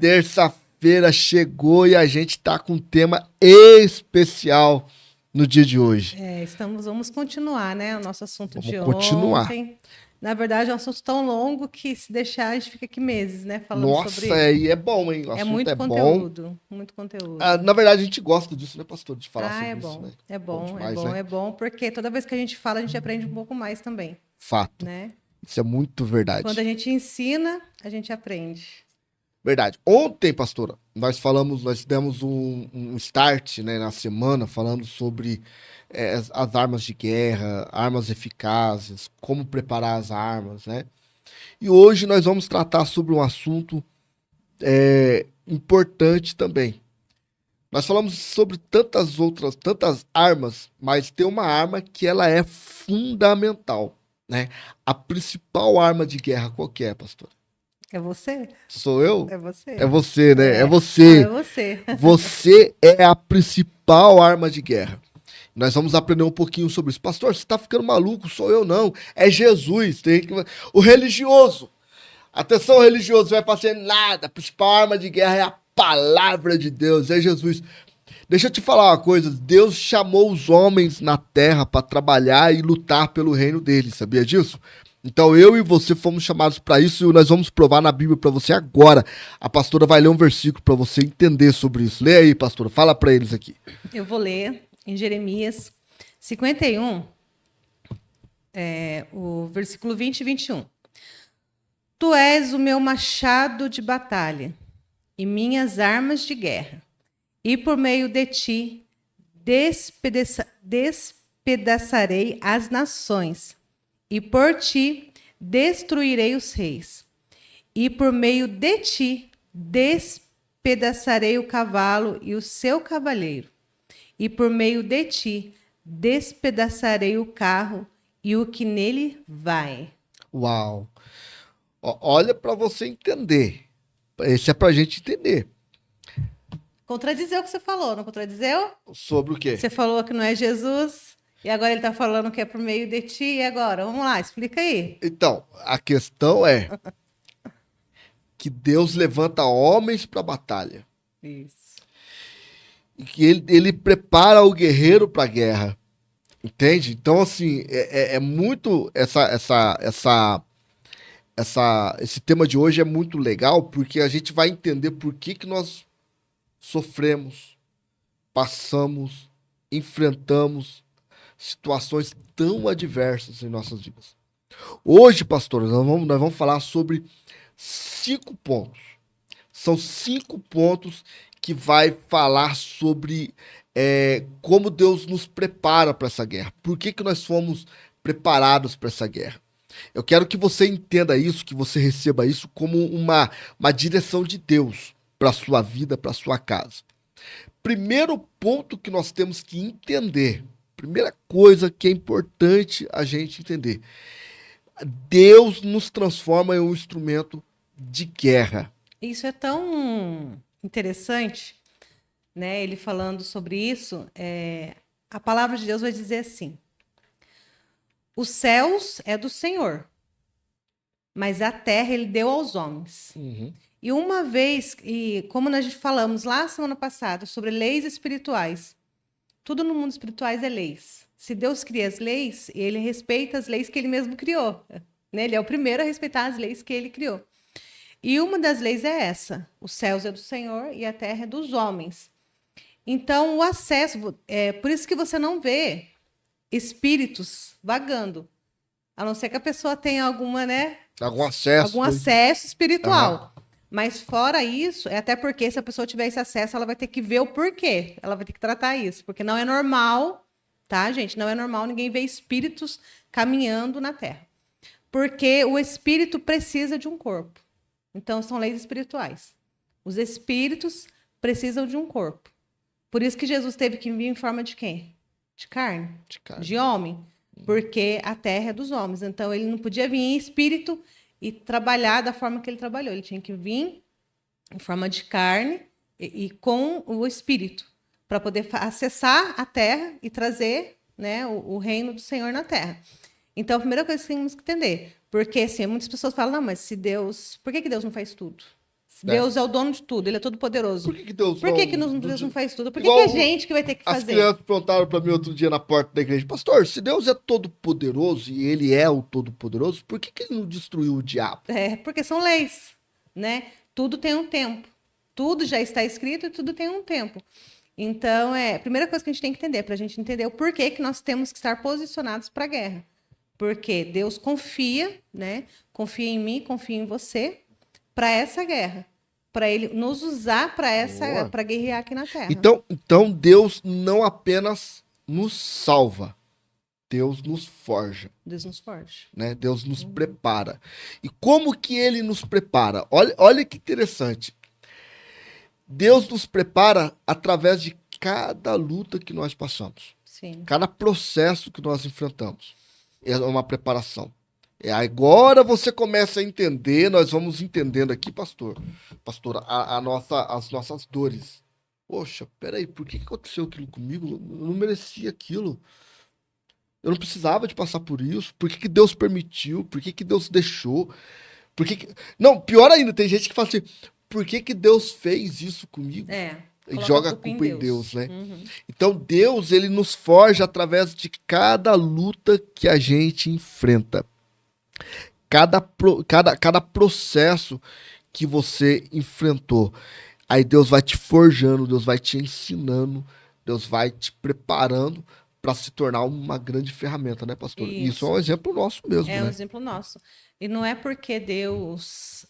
Terça-feira chegou e a gente tá com um tema especial no dia de hoje. Vamos continuar, né? O nosso assunto Vamos de continuar. ontem. Na verdade, é um assunto tão longo que, se deixar, a gente fica aqui meses, né? Falando sobre Nossa, ele. aí é bom, hein? O É assunto muito é bom. conteúdo, muito conteúdo. Na verdade, a gente gosta disso, né, pastor? De falar Ah, é sobre isso, bom, né? é Bom bom, é demais, bom, né? é bom, porque toda vez que a gente fala, a gente aprende um pouco mais também, Fato. né? Isso é muito Quando a verdade. gente ensina, a gente aprende. Verdade. Ontem, pastora, nós demos um start, né, na semana, falando sobre as armas de guerra, armas eficazes, como preparar as armas, né? E hoje nós vamos tratar sobre um assunto importante também. Nós falamos sobre tantas armas, mas tem uma arma que ela é fundamental, né? A principal arma de guerra qual que é, pastor? É você? Sou eu? É É você? você, né? É Não, é você. você. Você é a principal arma de guerra. Nós vamos aprender um pouquinho sobre isso. Pastor, você está ficando maluco? Sou eu não. É Jesus. O religioso. Atenção, religioso, vai fazer nada. A principal arma de guerra é a palavra de Deus, é Jesus. Deixa eu te falar uma coisa. Deus chamou os homens na terra para trabalhar e lutar pelo reino dele. Sabia disso? Então eu e você fomos chamados para isso e nós vamos provar na Bíblia para você agora. A pastora vai ler um versículo para você entender sobre isso. Lê aí, pastora. Fala para eles aqui. Eu vou ler em Jeremias 51, o versículo 20 e 21. Tu és o meu machado de batalha e minhas armas de guerra, e por meio de ti despedaçarei as nações, e por ti destruirei os reis, e por meio de ti despedaçarei o cavalo e o seu cavaleiro, e por meio de ti despedaçarei o carro e o que nele vai. Uau. Olha para você entender. Esse é pra gente entender. Contradizeu o que você falou, não contradizeu? Sobre o quê? Você falou que não é Jesus, e agora ele está falando que é por meio de ti, e agora? Vamos lá, explica aí. Então, a questão é que Deus levanta homens para batalha. Isso. E que ele prepara o guerreiro para a guerra. Entende? Então, assim, é muito. Esse tema de hoje é muito legal porque a gente vai entender por que nós sofremos, passamos, enfrentamos situações tão adversas em nossas vidas. Hoje, pastores, nós vamos falar sobre 5 pontos. São 5 pontos que vai falar sobre como Deus nos prepara para essa guerra. Por que nós fomos preparados para essa guerra? Eu quero que você entenda isso, que você receba isso como uma direção de Deus para a sua vida, para a sua casa. Primeiro ponto que nós temos que entender, primeira coisa que é importante a gente entender: Deus nos transforma em um instrumento de guerra. Isso é tão interessante, né? Ele falando sobre isso, a palavra de Deus vai dizer assim: os céus é do Senhor, mas a terra ele deu aos homens. Uhum. E uma vez, e como nós falamos lá semana passada sobre leis espirituais, tudo no mundo espiritual é leis. Se Deus cria as leis, ele respeita as leis que ele mesmo criou. Né? Ele é o primeiro a respeitar as leis que ele criou. E uma das leis é essa: os céus é do Senhor e a terra é dos homens. Então, o acesso, por isso que você não vê espíritos vagando, a não ser que a pessoa tenha alguma, né? Algum acesso. Algum acesso espiritual. Uhum. Mas fora isso, até porque se a pessoa tiver esse acesso, ela vai ter que ver o porquê. Ela vai ter que tratar isso, porque não é normal, tá, gente? Não é normal ninguém ver espíritos caminhando na Terra. Porque o espírito precisa de um corpo. Então, são leis espirituais. Os espíritos precisam de um corpo. Por isso que Jesus teve que vir em forma de quem? De carne. De homem. Porque a terra é dos homens. Então, ele não podia vir em espírito e trabalhar da forma que ele trabalhou. Ele tinha que vir em forma de carne e com o espírito, para poder acessar a terra e trazer, né, o reino do Senhor na terra. Então, a primeira coisa que temos que entender, porque assim, muitas pessoas falam, não, mas se Deus, por que Deus não faz tudo? né? Deus é o dono de tudo, ele é todo poderoso. Por que Deus Por que, que Deus não faz tudo? Por que, que a gente que vai ter que as fazer? crianças perguntaram para mim outro dia na porta da igreja, pastor, se Deus é todo poderoso e ele é o todo poderoso, por que ele não destruiu o diabo? Porque são leis, né? Tudo tem um tempo. Tudo já está escrito e tudo tem um tempo. Então, a primeira coisa que a gente tem que entender, para a gente entender o porquê que nós temos que estar posicionados para a guerra. Porque Deus confia, né? Confia em mim, confia em você, para essa guerra. Para ele nos usar para guerrear aqui na Terra. Então Deus não apenas nos salva, Deus nos forja. Deus nos forja. Né? Deus nos prepara. E como que ele nos prepara? Olha que interessante. Deus nos prepara através de cada luta que nós passamos. Sim. Cada processo que nós enfrentamos. É uma preparação. Agora você começa a entender, nós vamos entendendo aqui, pastora, as nossas dores. Poxa, peraí, por que aconteceu aquilo comigo? Eu não merecia aquilo. Eu não precisava de passar por isso. Por que Deus permitiu? Por que Deus deixou? Não, pior ainda, tem gente que fala assim, por que Deus fez isso comigo? E joga a culpa em Deus, né? Uhum. Então Deus, ele nos forja através de cada luta que a gente enfrenta. Cada processo que você enfrentou. Aí Deus vai te forjando, Deus vai te ensinando, Deus vai te preparando para se tornar uma grande ferramenta, né, pastor? Isso é um exemplo nosso mesmo, né? É um exemplo nosso. E não é porque Deus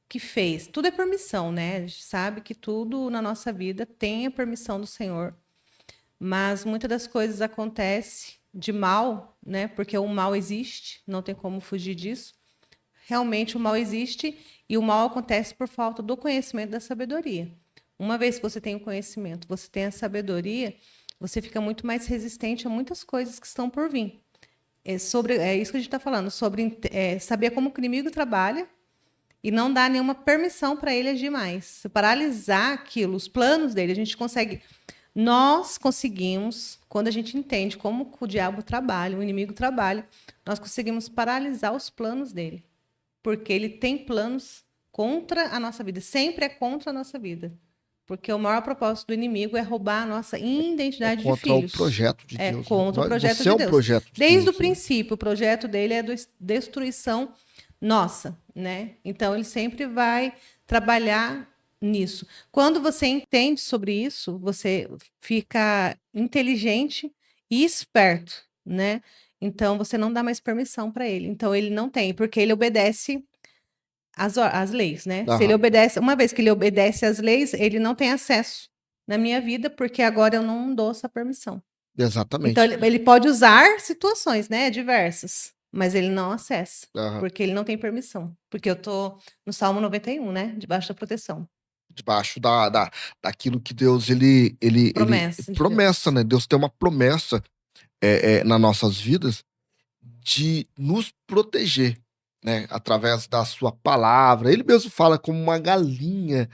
que fez. Tudo é permissão, né? A gente sabe que tudo na nossa vida tem a permissão do Senhor. Mas muitas das coisas acontecem de mal, né? Porque o mal existe, não tem como fugir disso. Realmente o mal existe e o mal acontece por falta do conhecimento da sabedoria. Uma vez que você tem o conhecimento, você tem a sabedoria, você fica muito mais resistente a muitas coisas que estão por vir. É isso que a gente está falando, sobre saber como o inimigo trabalha e não dar nenhuma permissão para ele agir mais. Paralisar aquilo, os planos dele, a gente consegue... Nós conseguimos, quando a gente entende como o diabo trabalha, o inimigo trabalha, nós conseguimos paralisar os planos dele. Porque ele tem planos contra a nossa vida. Sempre é contra a nossa vida. Porque o maior propósito do inimigo é roubar a nossa identidade de filhos. Contra o projeto de Deus. É contra o projeto de Deus. Deus. Projeto de Desde Deus, o princípio, o projeto dele é destruição nossa, né? Então, ele sempre vai trabalhar nisso. Quando você entende sobre isso, você fica inteligente e esperto, né? Então, você não dá mais permissão para ele. Então, ele não tem, porque ele obedece às leis, né? Se ele obedece, uma vez que ele obedece às leis, ele não tem acesso na minha vida, porque agora eu não dou essa permissão. Exatamente. Então, ele pode usar situações, né? Diversas, mas ele não acessa, porque ele não tem permissão. Porque eu tô no Salmo 91, né? Debaixo da proteção. Debaixo daquilo que Deus, ele promessa, né? Deus tem uma promessa nas nossas vidas de nos proteger, né? Através da sua palavra. Ele mesmo fala como uma galinha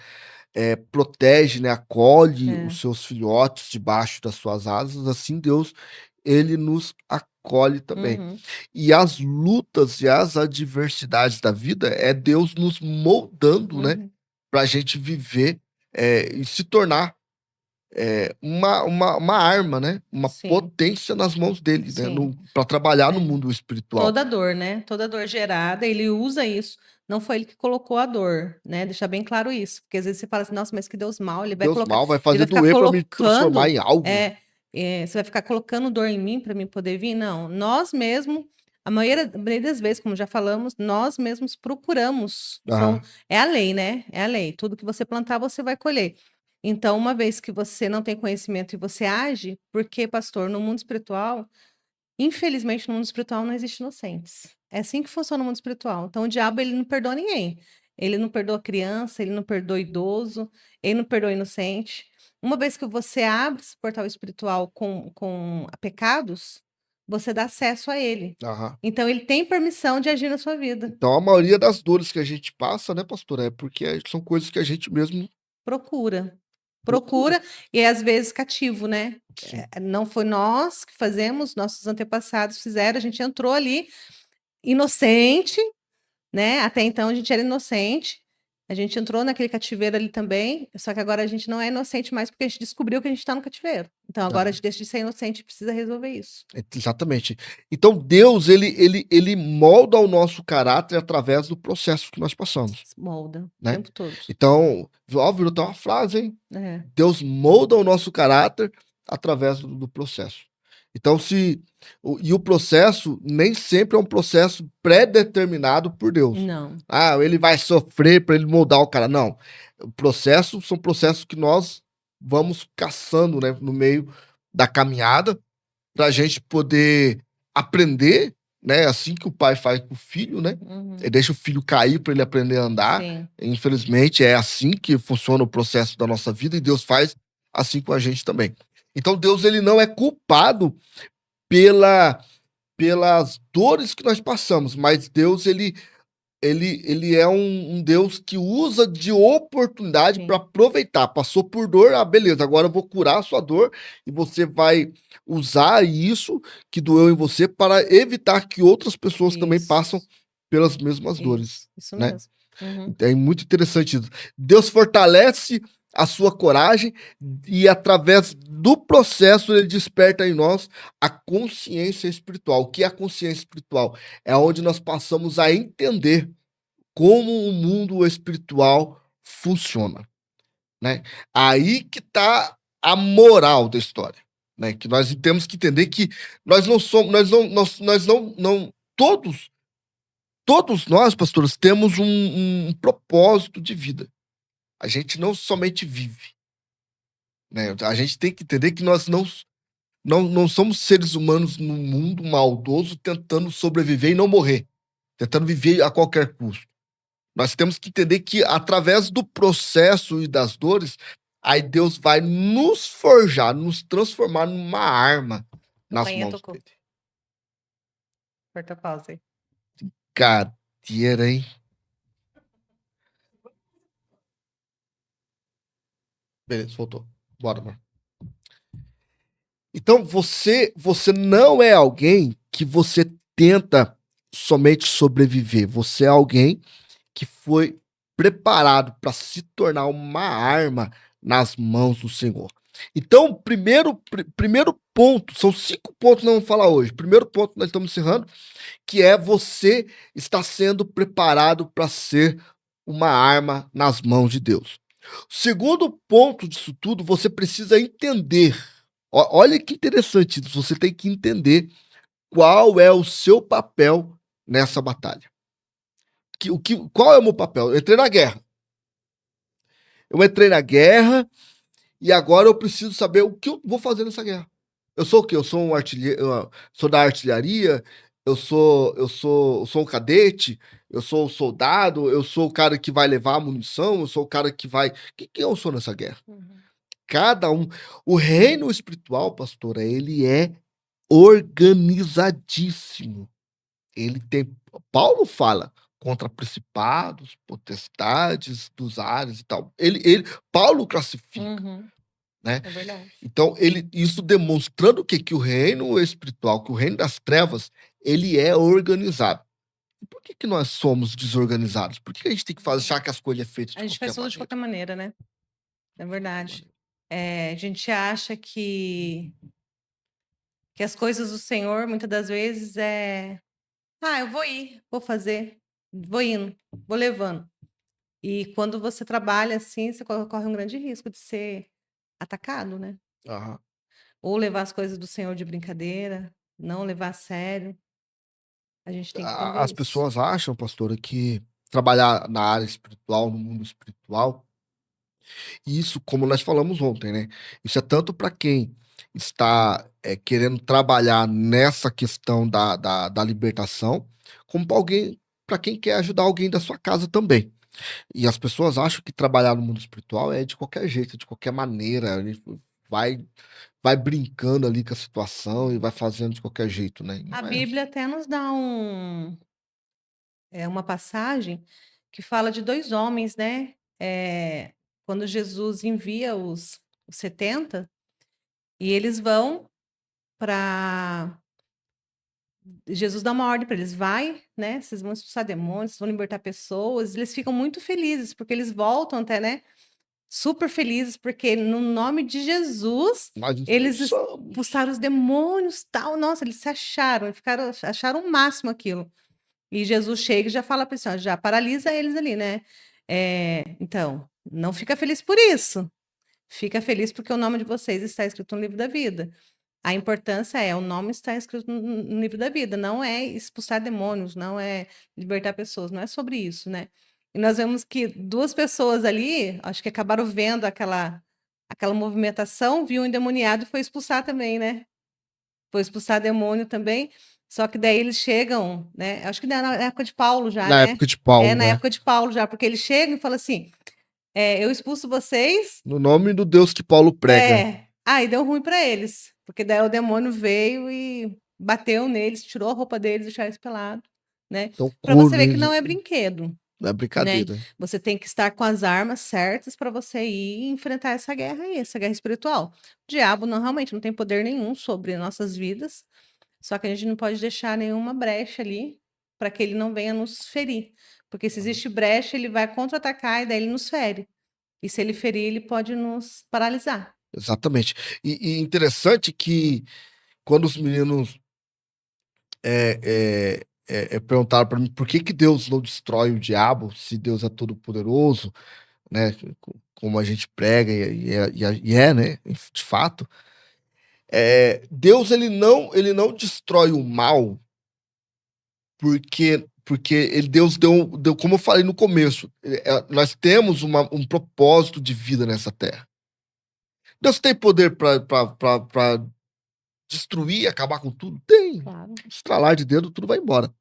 protege, né? Acolhe os seus filhotes debaixo das suas asas. Assim Deus, ele nos acolhe também. E as lutas e as adversidades da vida é Deus nos moldando, né? Para a gente viver e se tornar uma arma, né? Uma potência nas mãos dele, né? Para trabalhar no mundo espiritual. Toda dor, né? Toda dor gerada, ele usa isso. Não foi ele que colocou a dor, né? Deixar bem claro isso. Porque às vezes você fala assim, nossa, mas que Deus mal, ele vai colocar... vai fazer doer para me transformar em algo. Você vai ficar colocando dor em mim para mim poder vir? Não. Nós mesmos, a maioria das vezes, como já falamos, nós mesmos procuramos. É a lei, né? É a lei. Tudo que você plantar, você vai colher. Então, uma vez que você não tem conhecimento e você age, porque, pastor, no mundo espiritual, infelizmente, no mundo espiritual não existe inocentes. É assim que funciona o mundo espiritual. Então, o diabo, ele não perdoa ninguém. Ele não perdoa criança, ele não perdoa idoso, ele não perdoa inocente. Uma vez que você abre esse portal espiritual com pecados, você dá acesso a ele. Então, ele tem permissão de agir na sua vida. Então, a maioria das dores que a gente passa, né, pastor, é porque são coisas que a gente mesmo procura e às vezes cativo, né? Não foi nós que fazemos, nossos antepassados fizeram, a gente entrou ali inocente, né? Até então a gente era inocente, a gente entrou naquele cativeiro ali também, só que agora a gente não é inocente mais porque a gente descobriu que a gente está no cativeiro. Então agora a gente deixa de ser inocente e precisa resolver isso. Exatamente. Então Deus, ele molda o nosso caráter através do processo que nós passamos, Molda o né? tempo todo. Então, ó, virou até uma frase, hein? É. Deus molda o nosso caráter através do processo. Então, e o processo nem sempre é um processo pré-determinado por Deus. Não. Ah, ele vai sofrer para ele moldar o cara. Não. O processo são processos que nós vamos caçando, né, no meio da caminhada para a gente poder aprender, né? Assim que o pai faz com o filho, né? Uhum. Ele deixa o filho cair para ele aprender a andar. Sim. Infelizmente, é assim que funciona o processo da nossa vida e Deus faz assim com a gente também. Então, Deus ele não é culpado pela, pelas dores que nós passamos, mas Deus ele é um Deus que usa de oportunidade Sim. para aproveitar. Passou por dor, ah, beleza, agora eu vou curar a sua dor e você vai usar isso que doeu em você para evitar que outras pessoas também Isso. passam pelas mesmas dores, Isso né? mesmo. Uhum. É muito interessante isso. Deus fortalece a sua coragem e através do processo ele desperta em nós a consciência espiritual. O que é a consciência espiritual? É onde nós passamos a entender como o mundo espiritual funciona, né? Aí que está a moral da história, né? Que nós temos que entender que nós não somos, nós não todos nós, pastores, temos um propósito de vida. A gente não somente vive, né? A gente tem que entender que nós não somos seres humanos num mundo maldoso tentando sobreviver e não morrer, tentando viver a qualquer custo. Nós temos que entender que através do processo e das dores, aí Deus vai nos forjar, nos transformar numa arma nas Campainha mãos tocou. dele. Corta a pausa aí. Cadeira, hein? Beleza, voltou. Bora, mano. Então você não é alguém que você tenta somente sobreviver. Você é alguém que foi preparado para se tornar uma arma nas mãos do Senhor. Então, primeiro ponto, são 5 pontos que nós vamos falar hoje. Primeiro ponto que nós estamos encerrando, que é você está sendo preparado para ser uma arma nas mãos de Deus. Segundo ponto disso tudo, você precisa entender. Olha que interessante isso. Você tem que entender qual é o seu papel nessa batalha. Qual é o meu papel? Eu entrei na guerra. Eu entrei na guerra e agora eu preciso saber o que eu vou fazer nessa guerra. Eu sou o quê? Eu sou um artilheiro, eu sou da artilharia, eu sou um cadete, eu sou um soldado, eu sou o cara que vai levar a munição, eu sou o cara que vai. Que eu sou nessa guerra? Uhum. Cada um. O reino espiritual, pastora, ele é organizadíssimo. Ele tem. Paulo fala contra principados, potestades dos ares e tal. Paulo classifica, Uhum. né? É verdade. Então, isso demonstrando que o reino espiritual, que o reino das trevas, ele é organizado. E por que nós somos desorganizados? Por que a gente tem que achar que as coisas é feitas A de gente qualquer faz tudo de maneira? qualquer maneira, né? É verdade. A gente acha que as coisas do Senhor, muitas das vezes, eu vou ir, vou fazer, vou indo, vou levando. E quando você trabalha assim, você corre um grande risco de ser atacado, né? Aham. Ou levar as coisas do Senhor de brincadeira, não levar a sério. A gente tem que entender As isso. pessoas acham, pastora, que trabalhar na área espiritual, no mundo espiritual, e isso, como nós falamos ontem, né? Isso é tanto para quem está querendo trabalhar nessa questão da libertação, como para quem quer ajudar alguém da sua casa também. E as pessoas acham que trabalhar no mundo espiritual é de qualquer jeito, de qualquer maneira. A gente vai, vai brincando ali com a situação e vai fazendo de qualquer jeito, né? A Não é assim. Bíblia até nos dá uma passagem que fala de dois homens, né? Quando Jesus envia os 70 e eles vão para Jesus dá uma ordem para eles, vai, né? Vocês vão expulsar demônios, vocês vão libertar pessoas. Eles ficam muito felizes, porque eles voltam até, né? Super felizes, porque no nome de Jesus, Nós eles expulsamos. expulsaram os demônios, tal. Nossa, eles se acharam, acharam o máximo aquilo. E Jesus chega e já fala para eles, ó, já paralisa eles ali, né? Então, não fica feliz por isso. Fica feliz porque o nome de vocês está escrito no livro da vida. A importância o nome está escrito no livro da vida, não é expulsar demônios, não é libertar pessoas, não é sobre isso, né? E nós vemos que duas pessoas ali, acho que acabaram vendo aquela movimentação, viu um endemoniado e foi expulsar também, né? Foi expulsar demônio também. Só que daí eles chegam, né? Acho que na época de Paulo já, Na né? época de Paulo, Na né? época de Paulo já, porque eles chegam e falam assim: eu expulso vocês. No nome do Deus que Paulo prega. Aí deu ruim para eles, porque daí o demônio veio e bateu neles, tirou a roupa deles, deixou eles pelados, né? Então, Para você ver curve, que não é brinquedo, não é né? brincadeira. Você tem que estar com as armas certas para você ir enfrentar essa guerra aí, essa guerra espiritual. O diabo não realmente não tem poder nenhum sobre nossas vidas, só que a gente não pode deixar nenhuma brecha ali para que ele não venha nos ferir, porque se existe brecha, ele vai contra-atacar e daí ele nos fere. E se ele ferir, ele pode nos paralisar. Exatamente. E interessante que quando os meninos perguntaram para mim por que Deus não destrói o diabo, se Deus é todo poderoso, né? Como a gente prega e é, né? De fato, Deus ele não destrói o mal porque Deus deu, como eu falei no começo, nós temos um propósito de vida nessa terra. Deus tem poder para destruir, acabar com tudo? Tem. Claro. Estralar de dedo, tudo vai embora.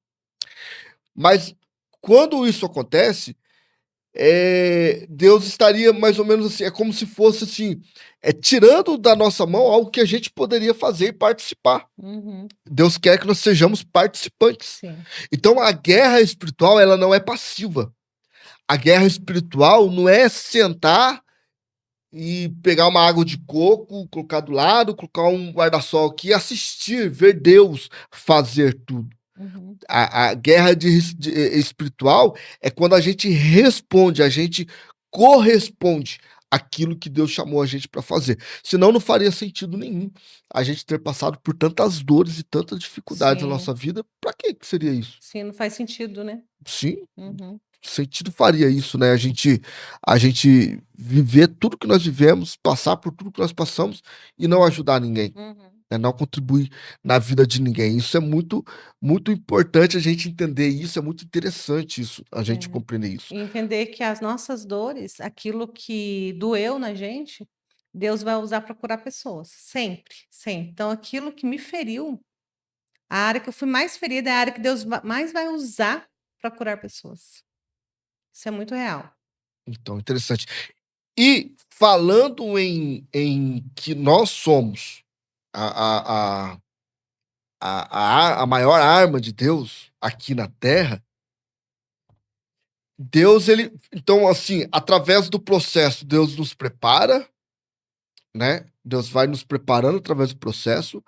Mas quando isso acontece, Deus estaria mais ou menos assim, é como se fosse assim, tirando da nossa mão algo que a gente poderia fazer e participar. Uhum, Deus quer que nós sejamos participantes. sim. Então a guerra espiritual, ela não é passiva. A guerra espiritual não é sentar e pegar uma água de coco, colocar do lado, colocar um guarda-sol aqui e assistir, ver Deus fazer tudo. Uhum, A guerra espiritual é quando a gente responde, a gente corresponde àquilo que Deus chamou a gente para fazer. Senão não faria sentido nenhum a gente ter passado por tantas dores e tantas dificuldades na sim. nossa vida. Para que seria isso? Sim, não faz sentido, né? Sim, Uhum, sentido faria isso, né? A gente viver tudo que nós vivemos, passar por tudo que nós passamos e não ajudar ninguém, uhum, né? Não contribuir na vida de ninguém. Isso é muito, muito importante a gente entender isso, é muito interessante isso, a gente é. compreender isso. E entender que as nossas dores, aquilo que doeu na gente, Deus vai usar para curar pessoas. Sempre, sempre. Então, aquilo que me feriu, a área que eu fui mais ferida é a área que Deus mais vai usar para curar pessoas. Isso é muito real. Então, interessante. E falando em que nós somos a, a, a, a maior arma de Deus aqui na Terra, Deus, ele. Então, assim, através do processo, Deus nos prepara, né? Deus vai nos preparando através do processo,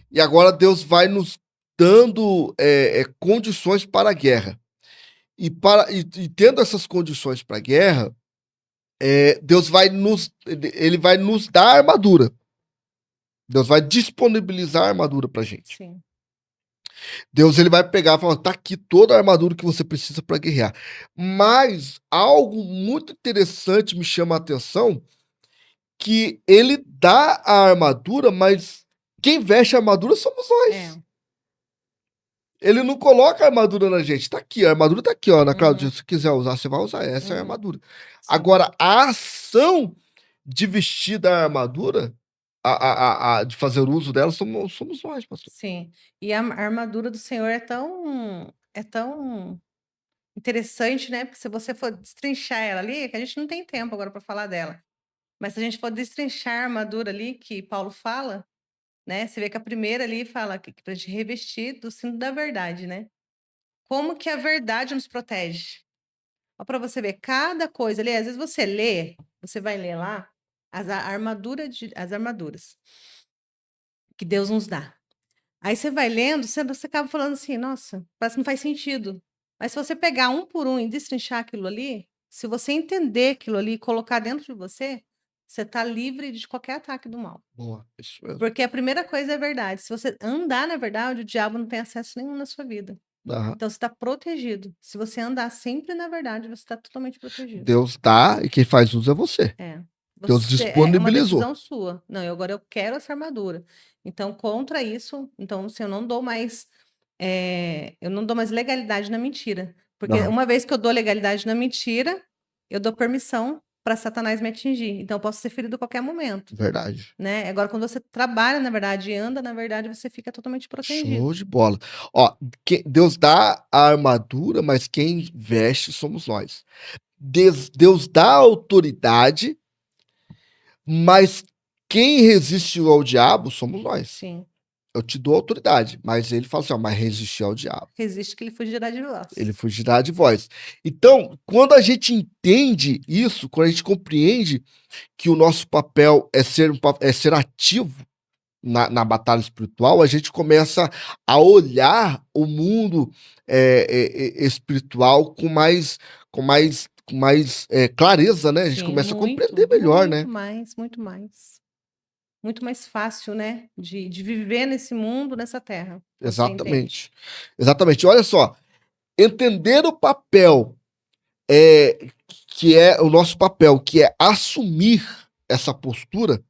e agora Deus vai nos dando condições para a guerra. E tendo essas condições para a guerra, Deus ele vai nos dar armadura. Deus vai disponibilizar a armadura pra gente. Sim. Deus ele vai pegar e falar: tá aqui toda a armadura que você precisa para guerrear. Mas algo muito interessante me chama a atenção, que ele dá a armadura, mas quem veste a armadura somos nós. É. Ele não coloca a armadura na gente. Tá aqui, a armadura tá aqui, ó. Na Claudia, Uhum, se quiser usar, você vai usar. Essa é a uhum, armadura. sim. Agora, a ação de vestir da armadura, de fazer uso dela, somos nós, pastor. Sim. E a armadura do Senhor é tão interessante, né? Porque se você for destrinchar ela ali, que a gente não tem tempo agora para falar dela, mas se a gente for destrinchar a armadura ali que Paulo fala, né? Você vê que a primeira ali fala que para a gente revestir do cinto da verdade, né? Como que a verdade nos protege? Ó, para você ver cada coisa ali, às vezes você lê, você vai ler lá as armaduras que Deus nos dá. Aí você vai lendo, você acaba falando assim, nossa, parece que não faz sentido. Mas se você pegar um por um e destrinchar aquilo ali, se você entender aquilo ali e colocar dentro de você, você está livre de qualquer ataque do mal. Boa, isso mesmo. Porque a primeira coisa é a verdade. Se você andar na verdade, o diabo não tem acesso nenhum na sua vida. Aham. Então você está protegido. Se você andar sempre na verdade, você está totalmente protegido. Deus dá e quem faz uso é você. É. Deus É uma disponibilizou. decisão sua. Não, agora eu quero essa armadura. Então, contra isso, então, assim, eu não dou mais legalidade na mentira. Porque Aham. uma vez que eu dou legalidade na mentira, eu dou permissão para Satanás me atingir. Então, eu posso ser ferido a qualquer momento, Verdade. né? Agora, quando você trabalha na verdade e anda na verdade, você fica totalmente protegido. Show de bola. Ó, Deus dá a armadura, mas quem veste somos nós. Deus dá a autoridade, mas quem resiste ao diabo somos nós. Sim. Eu te dou autoridade, mas ele fala assim, ó, mas resistir ao diabo. Resiste que ele fugirá de vós. Ele fugirá de vós. Então, quando a gente entende isso, quando a gente compreende que o nosso papel é ser ativo na batalha espiritual, a gente começa a olhar o mundo espiritual com mais clareza, né? A gente Sim, começa a muito, compreender melhor, né? muito mais, muito mais. Muito mais fácil, né? De viver nesse mundo, nessa terra. Você entende? Exatamente. Exatamente. Olha só, entender o papel que é o nosso papel, que é assumir essa postura,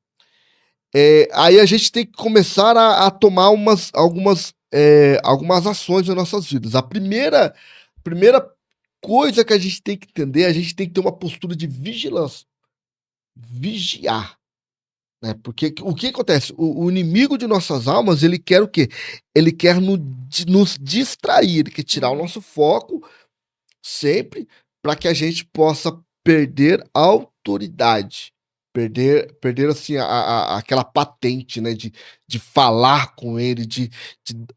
aí a gente tem que começar a tomar algumas ações nas nossas vidas. A primeira coisa que a gente tem que entender, a gente tem que ter uma postura de vigilância. Vigiar. Né? Porque o que acontece? O inimigo de nossas almas, ele quer o quê? Ele quer nos distrair, ele quer tirar o nosso foco sempre para que a gente possa perder a autoridade. Perder assim, aquela patente, né? De falar com ele, de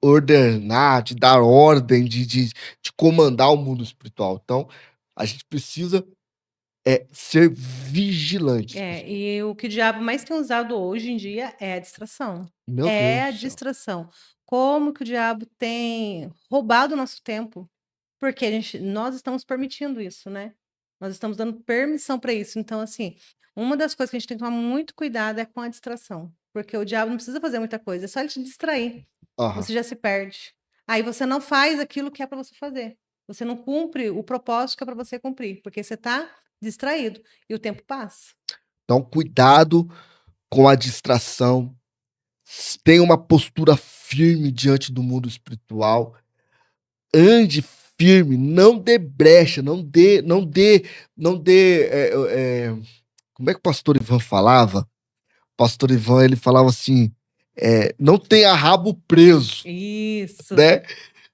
ordenar, de dar ordem, de comandar o mundo espiritual. Então, a gente precisa ser vigilante. E o que o diabo mais tem usado hoje em dia é a distração. Meu É Deus a do céu. distração. Como que o diabo tem roubado o nosso tempo? Porque nós estamos permitindo isso, né? Nós estamos dando permissão para isso. Então, assim, uma das coisas que a gente tem que tomar muito cuidado é com a distração. Porque o diabo não precisa fazer muita coisa, é só ele te distrair. Aham. Você já se perde. Aí você não faz aquilo que é para você fazer. Você não cumpre o propósito que é para você cumprir, porque você está distraído e o tempo passa. Então, cuidado com a distração. Tenha uma postura firme diante do mundo espiritual. Ande firme, não dê brecha, como é que o pastor Ivan falava? O pastor Ivan, ele falava assim, não tenha rabo preso, Isso. né?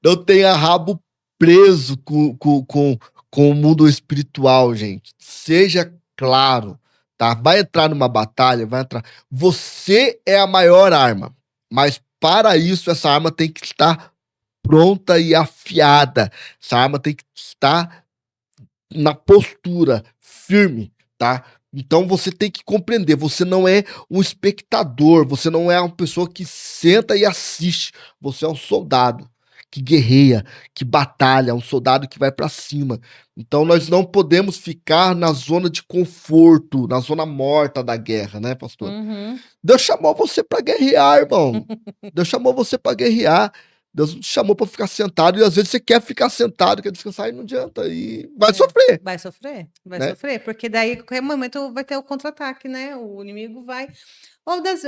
Não tenha rabo preso com o mundo espiritual, gente. Seja claro, tá? Vai entrar numa batalha, vai entrar. Você é a maior arma, mas para isso essa arma tem que estar pronta e afiada. Essa arma tem que estar na postura firme, tá? Então você tem que compreender, você não é um espectador, você não é uma pessoa que senta e assiste, você é um soldado que guerreia, que batalha, um soldado que vai para cima. Então nós não podemos ficar na zona de conforto, na zona morta da guerra, né, pastor? Uhum. Deus chamou você para guerrear, irmão. Deus chamou você para guerrear. Deus não te chamou para ficar sentado e às vezes você quer ficar sentado, quer descansar e não adianta. E vai sofrer. Vai sofrer, né? sofrer, porque daí a qualquer momento vai ter o contra-ataque, né? O inimigo vai. Ou mas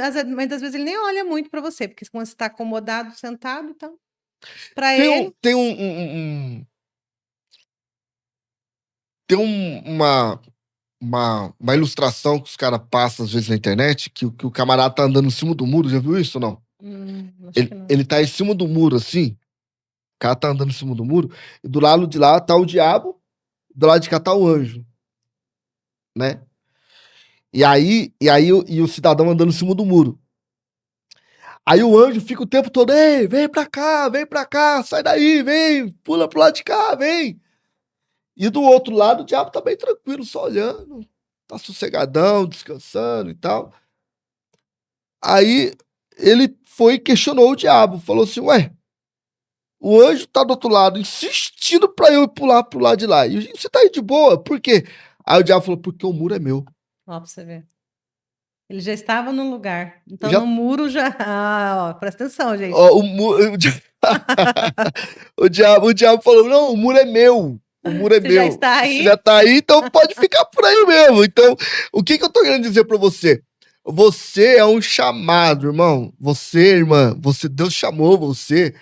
das vezes ele nem olha muito para você, porque quando você está acomodado, sentado, então. Para ele. Tem uma ilustração que os caras passam às vezes na internet, que o camarada tá andando em cima do muro, já viu isso ou não? Acho que não. Ele tá em cima do muro, assim, o cara tá andando em cima do muro, e do lado de lá tá o diabo, do lado de cá tá o anjo, né? E o cidadão andando em cima do muro. Aí o anjo fica o tempo todo, ei, vem pra cá, sai daí, vem, pula pro lado de cá, vem. E do outro lado o diabo tá bem tranquilo, só olhando, tá sossegadão, descansando e tal. Aí ele foi e questionou o diabo, falou assim, ué, o anjo tá do outro lado, insistindo pra eu pular pro lado de lá, e você tá aí de boa, por quê? Aí o diabo falou, porque o muro é meu. Ó, pra você ver. Ele já estava no lugar. Então, Já, no muro já. Ah, ó, presta atenção, gente. ó, o diabo falou, não, o muro é meu. O muro é Você já meu. está Você já aí? tá aí, então pode ficar por aí mesmo. Então, o que que eu tô querendo dizer pra você? Você é um chamado, irmão. Você, irmã, Deus chamou você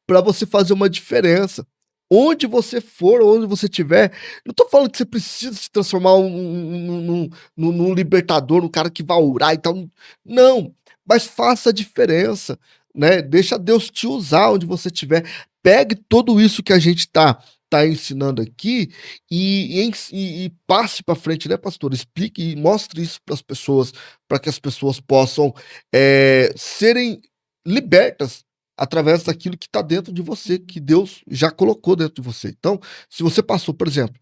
para você fazer uma diferença. Onde você for, onde você estiver, não tô falando que você precisa se transformar num libertador, num cara que vai orar e tal. Não, mas faça a diferença, né? Deixa Deus te usar onde você estiver. Pegue tudo isso que a gente tá ensinando aqui e passe para frente, né, pastor? Explique e mostre isso para as pessoas, para que as pessoas possam serem libertas através daquilo que está dentro de você, que Deus já colocou dentro de você. Então, se você passou, por exemplo,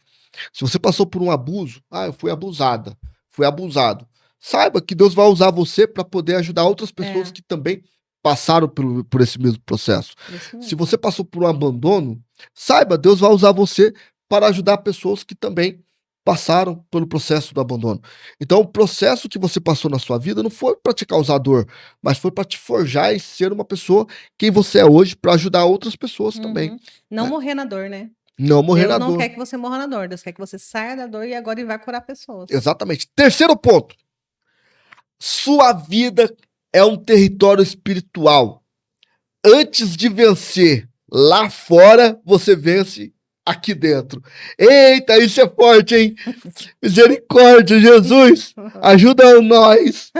se você passou por um abuso, eu fui abusada, fui abusado, saiba que Deus vai usar você para poder ajudar outras pessoas É, que também passaram por esse mesmo processo. isso Se mesmo. você passou por um abandono, saiba, Deus vai usar você para ajudar pessoas que também passaram pelo processo do abandono. Então, o processo que você passou na sua vida não foi para te causar dor, mas foi para te forjar e ser uma pessoa quem você é hoje para ajudar outras pessoas também, Uhum. Não né? morrer na dor, né? Não morrer Deus na não dor. quer que você morra na dor. Deus quer que você saia da dor e agora ele vai curar pessoas. Exatamente. Terceiro ponto. Sua vida é um território espiritual. Antes de vencer lá fora, você vence aqui dentro. Eita, isso é forte, hein? Misericórdia, Jesus, ajuda nós.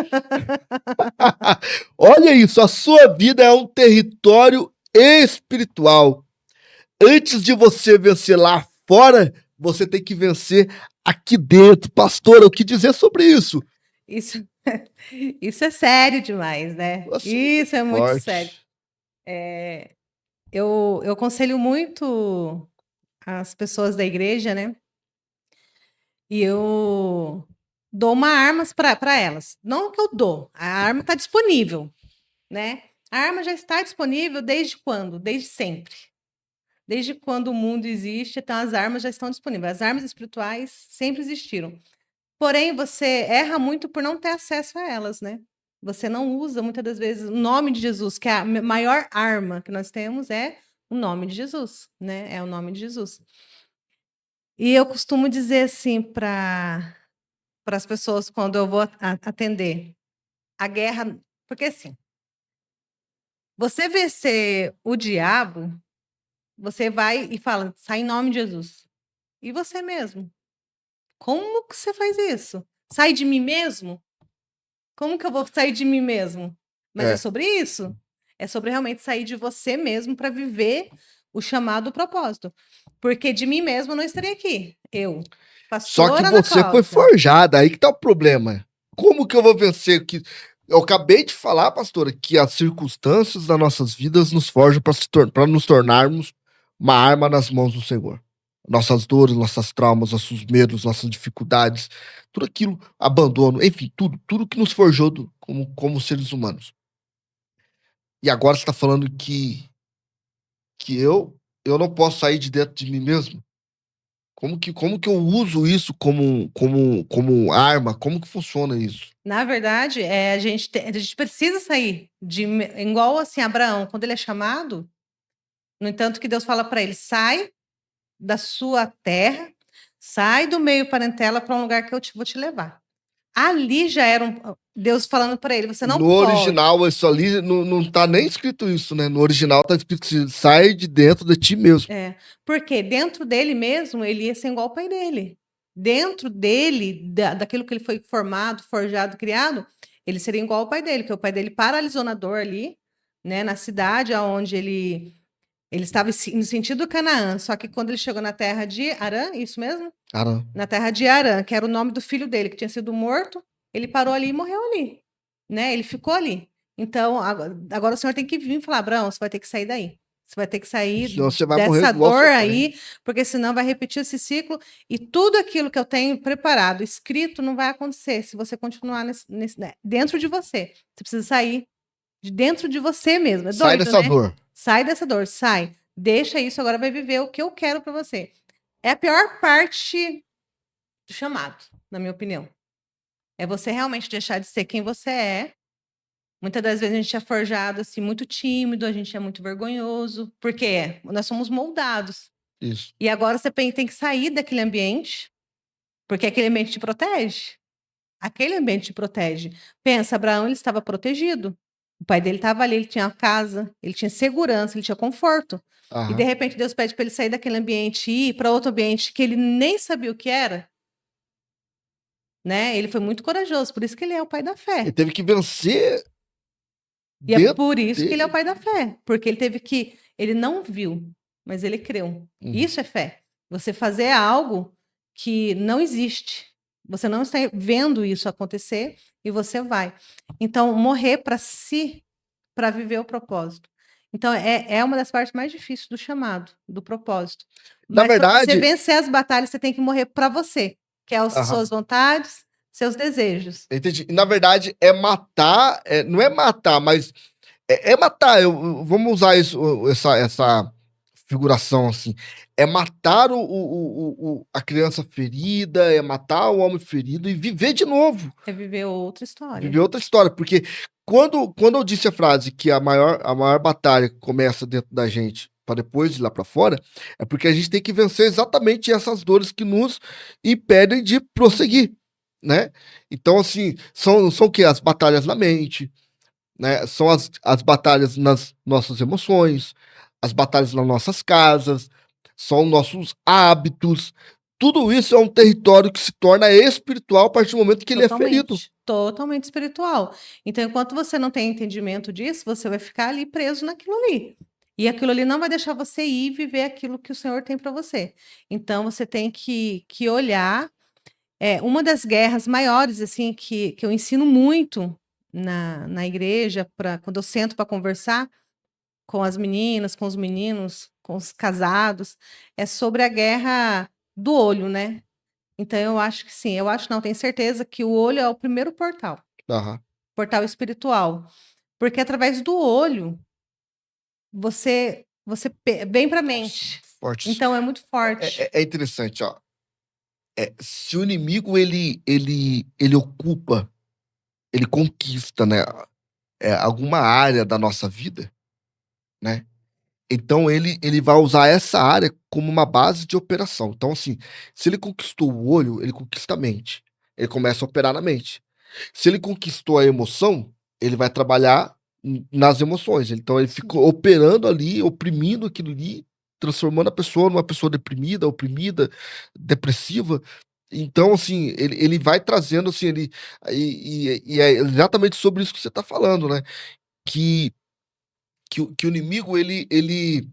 Olha isso, a sua vida é um território espiritual. Antes de você vencer lá fora, você tem que vencer aqui dentro. Pastora, o que dizer sobre isso? Isso, isso é sério demais, né? Assunto Isso é muito sério. forte. Eu aconselho muito as pessoas da igreja, né? E eu dou uma arma para elas. Não que eu dou, a arma está disponível, né? A arma já está disponível desde quando? Desde sempre. Desde quando o mundo existe, então as armas já estão disponíveis. As armas espirituais sempre existiram. Porém, você erra muito por não ter acesso a elas, né? Você não usa muitas das vezes o nome de Jesus, que é a maior arma que nós temos é o nome de Jesus, né? É o nome de Jesus. E eu costumo dizer assim para as pessoas quando eu vou atender a guerra, porque assim, você vencer o diabo, você vai e fala, sai em nome de Jesus. E você mesmo? Como que você faz isso? Sai de mim mesmo? Como que eu vou sair de mim mesmo? Mas é É. sobre isso. É sobre realmente sair de você mesmo para viver o chamado o propósito. Porque de mim mesmo eu não estaria aqui. Eu, Só que pastora Ana você foi Cláudia. forjada, aí que tá o problema. Como que eu vou vencer? Eu acabei de falar, pastora, que as circunstâncias das nossas vidas nos forjam para nos tornarmos uma arma nas mãos do Senhor. Nossas dores, nossos traumas, nossos medos, nossas dificuldades, tudo aquilo, abandono, enfim, tudo que nos forjou como seres humanos. E agora você está falando que eu não posso sair de dentro de mim mesmo? Como que eu uso isso como arma? Como que funciona isso? Na verdade, a gente precisa sair de igual assim Abraão, quando ele é chamado, no entanto que Deus fala para ele, sai da sua terra, sai do meio parentela para um lugar que eu vou te levar. Ali já era Deus falando para ele, você não No pode. original, isso ali não tá nem escrito isso, né? No original tá escrito que sai de dentro de ti mesmo. É, porque dentro dele mesmo, ele ia ser igual ao pai dele. Dentro dele, daquilo que ele foi formado, forjado, criado, ele seria igual ao pai dele, que o pai dele paralisou na dor ali, né, na cidade onde ele estava no sentido Canaã, só que quando ele chegou na terra de Arã, isso mesmo? Cara, Na terra de Arã, que era o nome do filho dele, que tinha sido morto, ele parou ali e morreu ali, né? Ele ficou ali. Então, agora o senhor tem que vir e falar, Abraão, você vai ter que sair daí. Você vai ter que sair senão você vai morrer dessa igual dor seu pai. aí, porque senão vai repetir esse ciclo e tudo aquilo que eu tenho preparado, escrito, não vai acontecer se você continuar né, dentro de você. Você precisa sair. de dentro de você mesmo. É Sai doido, dessa né? dor. Sai dessa dor, sai. Deixa isso, agora vai viver o que eu quero para você. É a pior parte do chamado, na minha opinião. É você realmente deixar de ser quem você é. Muitas das vezes a gente é forjado assim, muito tímido, a gente é muito vergonhoso, porque nós somos moldados. Isso. E agora você tem que sair daquele ambiente, porque aquele ambiente te protege. Aquele ambiente te protege. Pensa, Abraão, ele estava protegido. O pai dele estava ali, ele tinha casa, ele tinha segurança, ele tinha conforto. E de Aham. repente Deus pede para ele sair daquele ambiente e ir para outro ambiente que ele nem sabia o que era, né? Ele foi muito corajoso, por isso que ele é o pai da Ele fé. teve que vencer E é dentro por isso que ele é o dele. pai da fé, porque ele não viu, mas ele creu. Uhum. Isso é fé. Você fazer algo que não existe. Você não está vendo isso acontecer e você vai. Então, morrer para si, para viver o propósito. Então, é uma das partes mais difíceis do chamado, do propósito. Na Mas para você verdade, vencer as batalhas, você tem que morrer para você, que é as aham, suas vontades, seus desejos. entendi. Na verdade, é matar, não é matar, mas é matar. Vamos usar essa figuração assim. É matar a criança ferida, é matar o homem ferido e viver de novo. É viver outra história. Viver outra história. Porque quando eu disse a frase que a maior batalha começa dentro da gente para depois ir lá para fora, é porque a gente tem que vencer exatamente essas dores que nos impedem de prosseguir, né? Então, assim, são o quê? As batalhas na mente, né? São as batalhas nas nossas emoções, as batalhas nas nossas casas, são nossos hábitos. Tudo isso é um território que se torna espiritual a partir do momento que ele é ferido. Totalmente, totalmente espiritual. Então, enquanto você não tem entendimento disso, você vai ficar ali preso naquilo ali. E aquilo ali não vai deixar você ir viver aquilo que o Senhor tem para você. Então, você tem que olhar. Uma das guerras maiores, assim, que eu ensino muito na igreja, quando eu sento para conversar com as meninas, com os meninos, com os casados, é sobre a guerra do olho, né? Então, eu acho que sim, eu acho não, tenho certeza que o olho é o primeiro portal, Aham. portal espiritual, porque através do olho você vem para a mente. Forte isso. Então é muito É, forte. é interessante, ó. Se o inimigo ele ocupa, ele conquista, né, alguma área da nossa vida, né? Então ele vai usar essa área como uma base de operação. Então, assim, se ele conquistou o olho, ele conquista a mente. Ele começa a operar na mente. Se ele conquistou a emoção, ele vai trabalhar nas emoções. Então ele fica operando ali, oprimindo aquilo ali, transformando a pessoa numa pessoa deprimida, oprimida, depressiva. Então, assim, ele vai trazendo, assim, e é exatamente sobre isso que você está falando, né? Que, que o inimigo, ele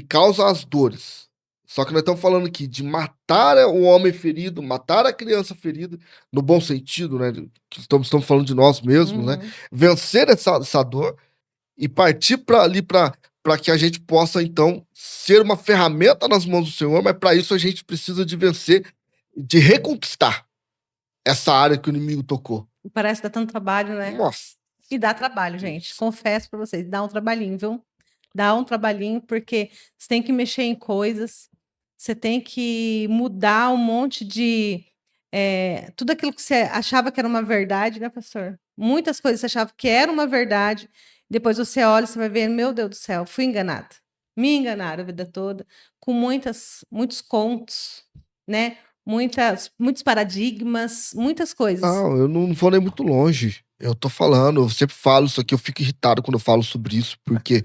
causa as dores. Só que nós estamos falando aqui de matar o homem ferido, matar a criança ferida, no bom sentido, né? Que estamos falando de nós mesmos, né? Uhum. Vencer essa dor e partir para ali para que a gente possa, então, ser uma ferramenta nas mãos do Senhor, mas para isso a gente precisa de vencer, de reconquistar essa área que o inimigo tocou. Parece que dá tanto trabalho, né? Nossa. E dá trabalho, gente. Confesso para vocês, dá um trabalhinho, viu? Dá um trabalhinho, porque você tem que mexer em coisas, você tem que mudar um monte de. Tudo aquilo que você achava que era uma verdade, né, pastor? Muitas coisas você achava que era uma verdade, depois você olha e você vai ver, meu Deus do céu, fui enganada. Me enganaram a vida toda, com muitos contos, né? Muitos paradigmas, muitas coisas. Não, eu não vou nem muito longe. Eu tô falando, eu sempre falo isso aqui, eu fico irritado quando eu falo sobre isso, porque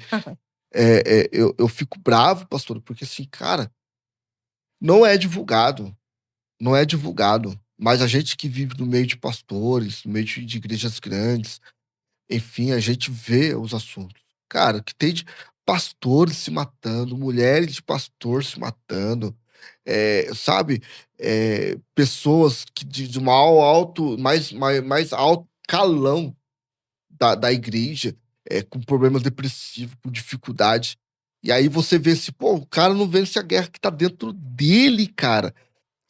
eu fico bravo, pastor, porque assim, cara, não é divulgado, não é divulgado. Mas a gente que vive no meio de pastores, no meio de igrejas grandes, enfim, a gente vê os assuntos. Cara, que tem de pastores se matando, mulheres de pastor se matando, sabe? Pessoas que de mais alto calão da igreja, com problemas depressivos, com dificuldade. E aí você vê assim, pô, o cara não vence a guerra que tá dentro dele, cara.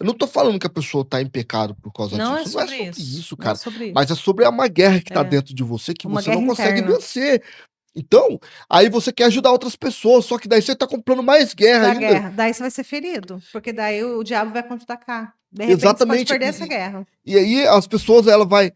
Eu não tô falando que a pessoa tá em pecado por causa Não é disso. Não é sobre sobre isso. isso, Não é cara. sobre Mas é isso. sobre uma guerra que tá É. dentro de você que Uma você guerra não consegue interna. vencer. Então, aí você quer ajudar outras pessoas, só que daí você tá comprando mais guerra Da ainda. guerra. Daí você vai ser ferido, porque daí o diabo vai contra-atacar. De repente você pode Exatamente. perder essa guerra. E aí as pessoas, ela vai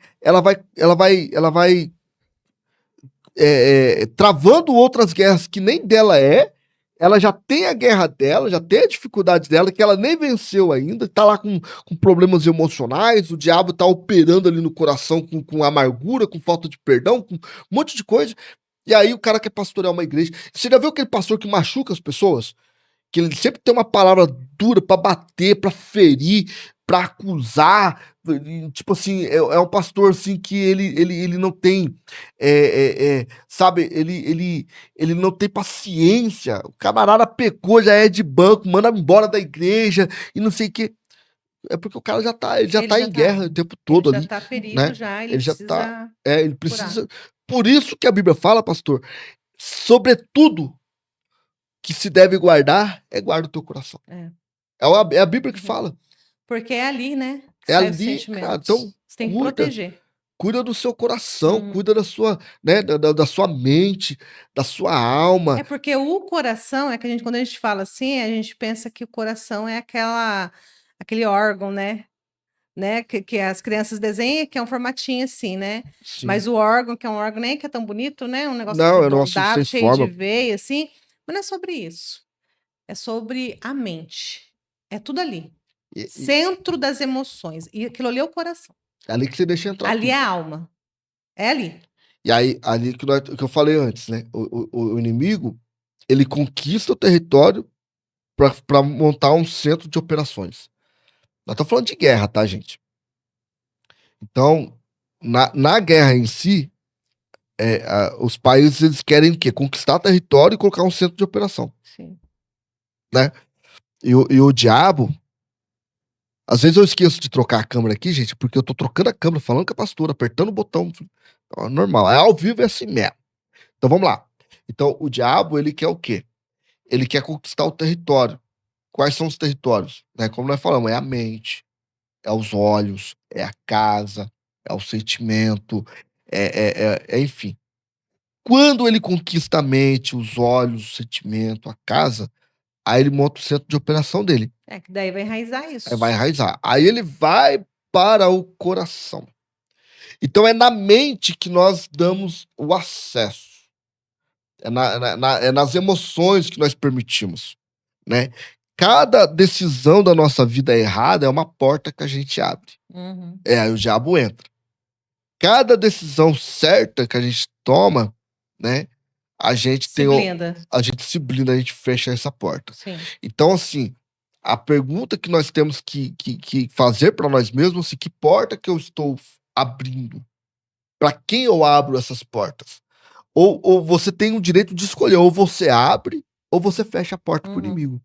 travando outras guerras que nem dela é. Ela já tem a guerra dela, já tem a dificuldade dela, que ela nem venceu ainda, tá lá com problemas emocionais, o diabo tá operando ali no coração com amargura, com falta de perdão, com um monte de coisa. E aí o cara quer pastorear uma igreja. Você já viu aquele pastor que machuca as pessoas? Que ele sempre tem uma palavra dura pra bater, pra ferir, pra acusar. Tipo assim, é um pastor assim que ele não tem, sabe, ele não tem paciência. O camarada pecou, já é de banco, manda embora da igreja e não sei o quê. É porque o cara ele já Ele tá já em tá. guerra o tempo Ele todo já ali, tá ferido, né? já, ele Ele já tá, precisa ele curar. precisa. Por isso que a Bíblia fala, pastor, sobretudo que se deve guardar, guarda o teu coração. É. É a Bíblia que Uhum. fala. Porque é ali, né, que É sai os ali, cara. Então, sentimentos. Você tem que proteger. cuida do seu coração, Uhum. cuida da sua, né, da sua mente, da sua alma. É porque o coração, é que quando a gente fala assim, a gente pensa que o coração é aquele órgão, né? Que as crianças desenham, que é um formatinho assim, né? Sim. Mas o órgão, que é um órgão nem que é tão bonito, né? Um negócio Não, é nosso arredondado, sem cheio de forma. veia, assim. Mas não é sobre isso. É sobre a mente. É tudo ali. E Centro das emoções. E aquilo ali é o coração. é ali que você deixa entrar Ali é tudo. a alma. É ali. E aí, ali que eu falei antes, né? O inimigo, ele conquista o território para montar um centro de operações. Nós estamos falando de guerra, tá, gente? Então, na guerra em si, os países eles querem o quê? Conquistar território e colocar um centro de operação, Sim. né? E o diabo, às vezes eu esqueço de trocar a câmera aqui, gente, porque eu tô trocando a câmera, falando com a pastora, apertando o botão. Ó, normal. É ao vivo, é assim mesmo. Então vamos lá. Então o diabo, ele quer o quê? Ele quer conquistar o território. Quais são os territórios? Né? Como nós falamos, é a mente, é os olhos, é a casa, é o sentimento, enfim. Quando ele conquista a mente, os olhos, o sentimento, a casa, aí ele monta o centro de operação dele. É que daí vai enraizar Aí vai isso. enraizar. Aí ele vai para o coração. Então é na mente que nós damos o acesso. É nas emoções que nós permitimos, né? Cada decisão da nossa vida errada é uma porta que a gente abre. Uhum. Aí o diabo entra. Cada decisão certa que a gente toma, né? A gente Se blinda. a gente se blinda, a gente fecha essa porta. Sim. Então, assim, a pergunta que nós temos que fazer para nós mesmos é que porta que eu estou abrindo? Para quem eu abro essas portas? Ou você tem o direito de escolher, ou você abre, ou você fecha a porta para o Uhum. inimigo.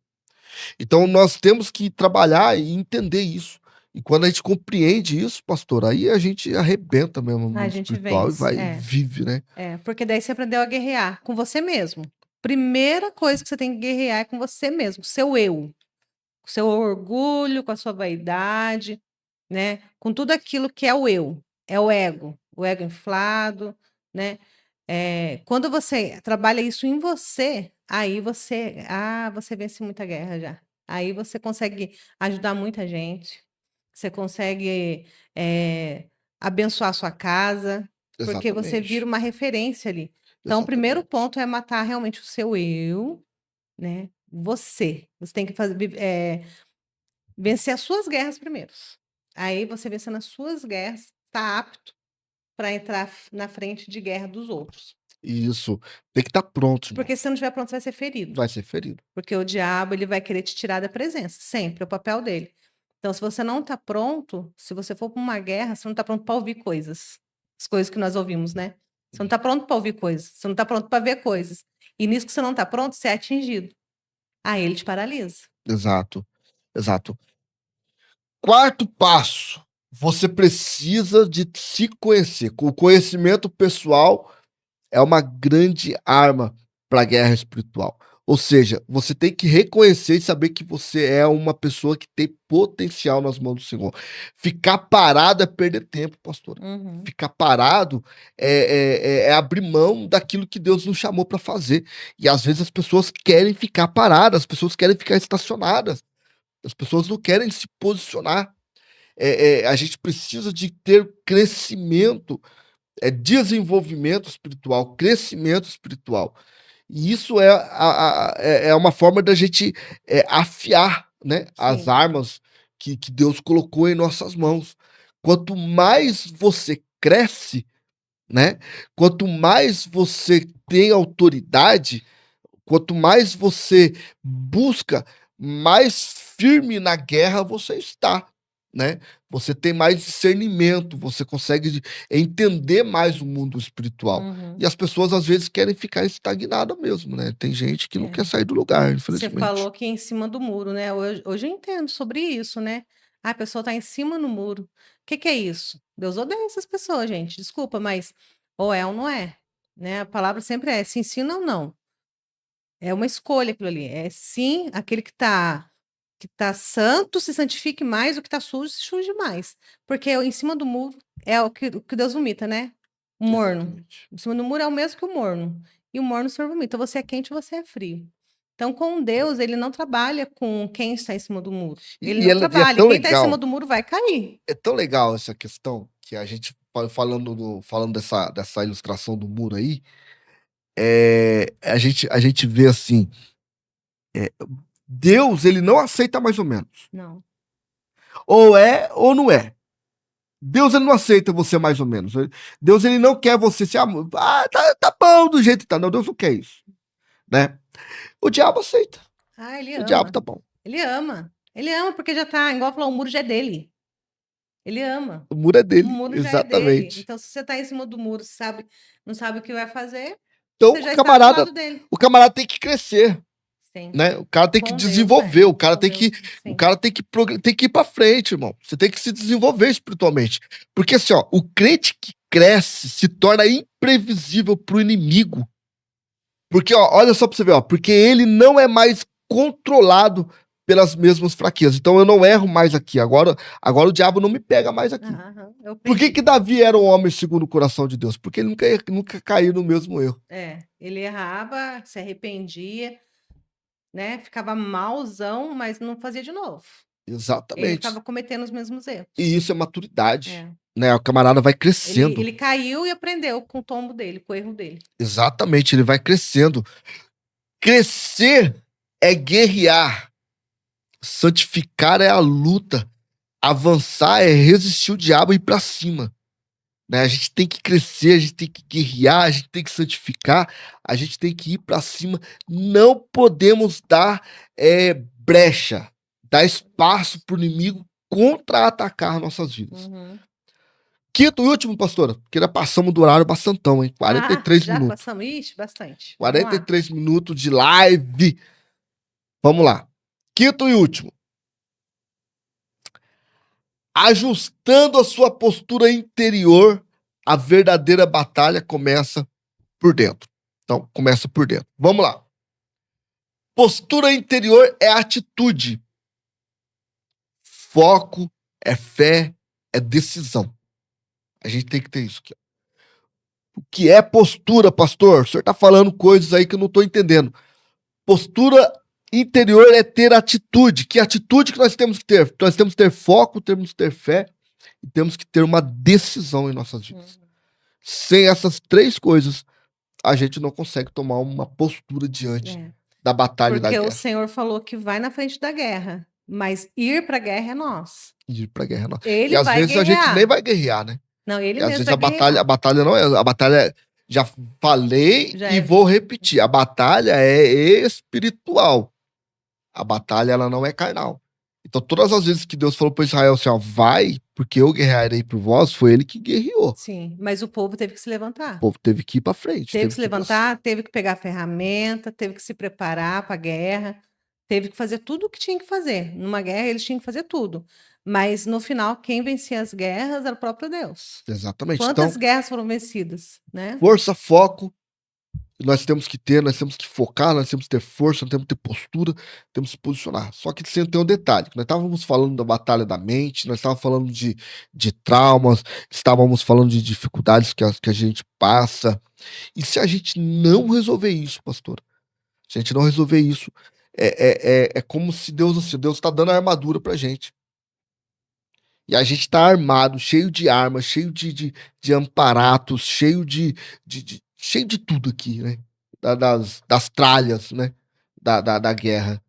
Então, nós temos que trabalhar e entender isso. E quando a gente compreende isso, pastor, aí a gente arrebenta mesmo no A mundo gente espiritual e vence. vai, vive, né? Porque daí você aprendeu a guerrear com você mesmo. Primeira coisa que você tem que guerrear é com você mesmo, com seu eu, com seu orgulho, com a sua vaidade, né? Com tudo aquilo que é o eu, é o ego inflado, né? Quando você trabalha isso em você, aí você vence muita guerra já. Aí você consegue ajudar muita gente, você consegue abençoar a sua casa, porque você vira Exatamente. uma referência ali. Então, o primeiro Exatamente. ponto é matar realmente o seu eu, né? Você. Você tem que vencer as suas guerras primeiro. Aí você vencendo as suas guerras, está apto para entrar na frente de guerra dos outros. Isso. Tem que estar pronto, irmão. Porque se você não estiver pronto, você vai ser ferido. Vai ser ferido. Porque o diabo ele vai querer te tirar da presença, sempre, é o papel dele. Então, se você não está pronto, se você for para uma guerra, você não está pronto para ouvir coisas. As coisas que nós ouvimos, né? Você não está pronto para ouvir coisas, você não está pronto para ver coisas. E nisso que você não está pronto, você é atingido. Aí ele te paralisa. Exato. Exato. Quarto passo. Você precisa de se conhecer. O conhecimento pessoal é uma grande arma para a guerra espiritual. Ou seja, você tem que reconhecer e saber que você é uma pessoa que tem potencial nas mãos do Senhor. Ficar parado é perder tempo, pastor. Uhum. Ficar parado é abrir mão daquilo que Deus nos chamou para fazer. E às vezes as pessoas querem ficar paradas, as pessoas querem ficar estacionadas, as pessoas não querem se posicionar. A gente precisa de ter crescimento, desenvolvimento espiritual, crescimento espiritual. E isso é uma forma da gente afiar, né, as Sim. armas que Deus colocou em nossas mãos. Quanto mais você cresce, né, quanto mais você tem autoridade, quanto mais você busca, mais firme na guerra você está, né? Você tem mais discernimento, você consegue entender mais o mundo espiritual. Uhum. E as pessoas às vezes querem ficar estagnadas mesmo, né? Tem gente que não quer sair do lugar, Você infelizmente. falou que em cima do muro, né? Hoje eu entendo sobre isso, né? A pessoa está em cima do muro. O que é isso? Deus odeia essas pessoas, gente. Desculpa, mas ou é ou não é, né? A palavra sempre é se ensina ou não. É uma escolha aquilo ali. É sim, aquele que tá santo se santifique mais, o que está sujo se suje mais. Porque em cima do muro é o que Deus vomita, né? O morno. Exatamente. Em cima do muro é o mesmo que o morno. E o morno o Senhor vomita. Você é quente, você é frio. Então, com Deus, ele não trabalha com quem está em cima do muro. Ele E não é trabalha. tão Quem está em cima legal, do muro vai cair. é tão legal essa questão que a gente falando dessa ilustração do muro aí, a gente vê assim, Deus, ele não aceita mais ou menos. Não. Ou é ou não é. Deus, ele não aceita você mais ou menos. Deus, ele não quer você se tá bom do jeito que tá. Não, Deus não quer isso, né? O diabo aceita. Ah, ele O diabo ama. tá bom. Ele ama. Ele ama porque já tá, igual falou, o muro já é dele. Ele ama. O muro é O dele, muro já é dele. exatamente. Então, se você está em cima do muro, não sabe o que vai fazer, Então, você já está do lado dele. o camarada tem que crescer, Sim. né? O cara tem que Com desenvolver, Deus, o cara com tem Deus, que, o sim. cara tem que ir para frente, irmão. Você tem que se desenvolver espiritualmente. Porque assim, ó, o crente que cresce se torna imprevisível pro inimigo. Porque, ó, olha só pra você ver, ó, porque ele não é mais controlado pelas mesmas fraquezas. Então eu não erro mais aqui. Agora o diabo não me pega mais aqui. Aham, eu Por que perdi. Davi era um homem segundo o coração de Deus? Porque ele nunca caiu no mesmo erro. Ele errava, se arrependia, né? Ficava malzão, mas não fazia de novo. Ele Exatamente. ficava cometendo os mesmos erros. E isso é maturidade. É. Né? O camarada vai crescendo. Ele caiu e aprendeu com o tombo dele, com o erro dele. Exatamente, ele vai crescendo. Crescer é guerrear. Santificar é a luta. Avançar é resistir o diabo e ir pra cima. Né? A gente tem que crescer, a gente tem que guerrear, a gente tem que santificar, a gente tem que ir pra cima. Não podemos dar brecha, dar espaço pro inimigo contra-atacar nossas vidas. Uhum. Quinto e último, pastora, porque já passamos do horário bastantão, hein? 43 já minutos. passamos? Ixi, bastante. Vamos lá. 43 minutos de live. Vamos lá. Quinto e último. Ajustando a sua postura interior, a verdadeira batalha começa por dentro. Então, começa por dentro. Vamos lá. Postura interior é atitude. Foco é fé, é decisão. A gente tem que ter isso aqui. O que é postura, pastor? O senhor está falando coisas aí que eu não estou entendendo. Postura interior é ter atitude. Que atitude que nós temos que ter? Nós temos que ter foco, temos que ter fé e temos que ter uma decisão em nossas vidas. Sem essas três coisas, a gente não consegue tomar uma postura diante da batalha e da guerra. Porque o Senhor falou que vai na frente da guerra, mas ir para a guerra é nós. Ir pra guerra não. Ele E às vai vezes a guerrear. gente nem vai guerrear, né? Não, ele E às mesmo vezes vai guerrear. a batalha não é. A batalha já falei Já e é. vou repetir. A batalha é espiritual. A batalha ela não é carnal. Então, todas as vezes que Deus falou para Israel assim, ó, vai, porque eu guerrearei por vós, foi ele que guerreou. Sim, mas o povo teve que se levantar. O povo teve que ir para frente. Teve que se levantar, teve que pegar a ferramenta, teve que se preparar para a guerra, teve que fazer tudo o que tinha que fazer. Numa guerra, eles tinham que fazer tudo. Mas, no final, quem vencia as guerras era o próprio Deus. Exatamente. Quantas Então, guerras foram vencidas, né? força, foco nós temos que focar, nós temos que ter força, nós temos que ter postura, temos que se posicionar. Só que sempre tem um detalhe, que nós estávamos falando da batalha da mente, nós estávamos falando de traumas, estávamos falando de dificuldades que a gente passa. E se a gente não resolver isso, pastor, se a gente não resolver isso, é como se Deus está dando a armadura pra gente. E a gente tá armado, cheio de armas, cheio de amparatos, cheio cheio de tudo aqui, né? Das tralhas, né? Da guerra.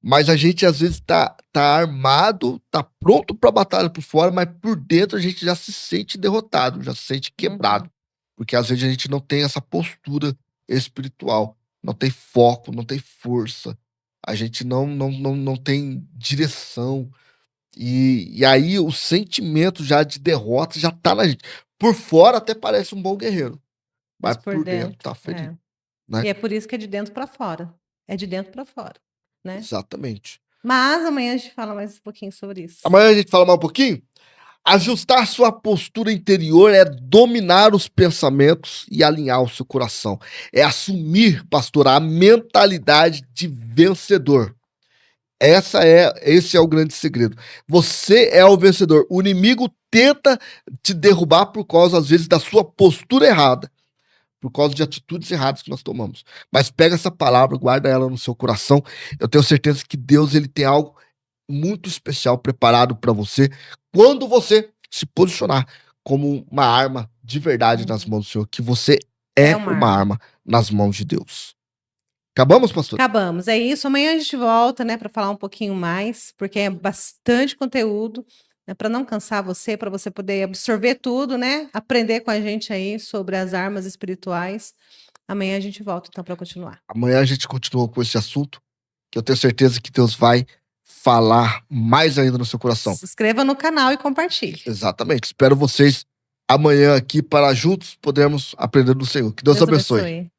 Mas a gente às vezes tá armado, tá pronto pra batalha por fora, mas por dentro a gente já se sente derrotado, já se sente quebrado. Porque às vezes a gente não tem essa postura espiritual, não tem foco, não tem força, a gente não tem direção. E aí o sentimento já de derrota já tá na gente. Por fora até parece um bom guerreiro, mas Mas por por dentro dentro, tá ferido, é. né? E é por isso que é de dentro para fora. É de dentro para fora, né? Exatamente. Mas amanhã a gente fala mais um pouquinho sobre isso. Amanhã a gente fala mais um pouquinho. Ajustar sua postura interior é dominar os pensamentos e alinhar o seu coração. É assumir, pastor, a mentalidade de vencedor. Esse é o grande segredo. Você é o vencedor. O inimigo tenta te derrubar por causa, às vezes, da sua postura errada, por causa de atitudes erradas que nós tomamos. Mas pega essa palavra, guarda ela no seu coração. Eu tenho certeza que Deus ele tem algo muito especial preparado para você quando você se posicionar como uma arma de verdade nas mãos do Senhor, que você é uma arma nas mãos de Deus. Acabamos, pastor? Acabamos. É isso. Amanhã a gente volta, né, para falar um pouquinho mais, porque é bastante conteúdo, né, para não cansar você, para você poder absorver tudo, né? Aprender com a gente aí sobre as armas espirituais. Amanhã a gente volta então para continuar. Amanhã a gente continua com esse assunto, que eu tenho certeza que Deus vai falar mais ainda no seu coração. Se inscreva no canal e compartilhe. Exatamente. Espero vocês amanhã aqui para juntos podermos aprender do Senhor. Que Deus abençoe.